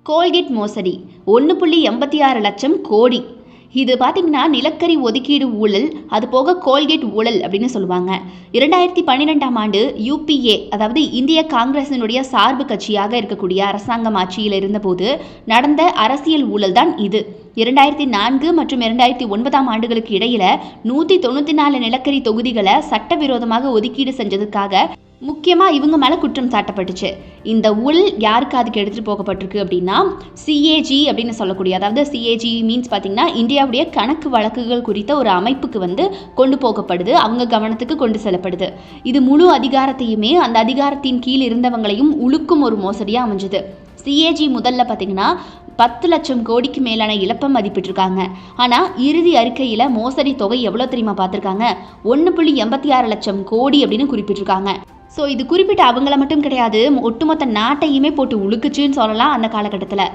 Colgate மோசடி 1.86 லட்சம் கோடி. இது பார்த்தீங்கன்னா நிலக்கரி ஒதுக்கீடு ஊழல், அது போக கோல்கேட் ஊழல் அப்படின்னு சொல்லுவாங்க. 2012ஆம் ஆண்டு UPA, அதாவது இந்திய காங்கிரசினுடைய சார்பு கட்சியாக இருக்கக்கூடிய அரசாங்கம் ஆட்சியில் இருந்தபோது நடந்த அரசியல் ஊழல் தான் இது. 2004 மற்றும் 2009ஆம் ஆண்டுகளுக்கு இடையில 194 நிலக்கரி தொகுதிகளை சட்டவிரோதமாக ஒதுக்கீடு செஞ்சதுக்காக முக்கியமாக இவங்க மேலே குற்றம் சாட்டப்பட்டுச்சு. இந்த ஊழல் யாருக்கு அதுக்கு எடுத்துகிட்டு போகப்பட்டிருக்கு அப்படின்னா CAG அப்படின்னு சொல்லக்கூடிய, அதாவது CAG மீன்ஸ் பார்த்தீங்கன்னா இந்தியாவுடைய கணக்கு வழக்குகள் குறித்த ஒரு அமைப்புக்கு கொண்டு போகப்படுது, அவங்க கவனத்துக்கு கொண்டு செல்லப்படுது. இது முழு அதிகாரத்தையுமே அந்த அதிகாரத்தின் கீழ் இருந்தவங்களையும் உழுக்கும் ஒரு மோசடியாக அமைஞ்சுது. CAG முதல்ல பார்த்தீங்கன்னா 10 லட்சம் கோடிக்கு மேலான இழப்பை மதிப்பிட்டிருக்காங்க. ஆனால் இறுதி அறிக்கையில் மோசடி தொகை எவ்வளோ தெரியுமா பார்த்துருக்காங்க? 1.86 லட்சம் கோடி அப்படின்னு குறிப்பிட்டிருக்காங்க. ஸோ இது குறிப்பிட்ட அவங்கள மட்டும் கிடையாது, ஒட்டுமொத்த நாட்டையுமே போட்டு உழுக்குச்சுன்னு சொல்லலாம் அந்த காலகட்டத்தில்.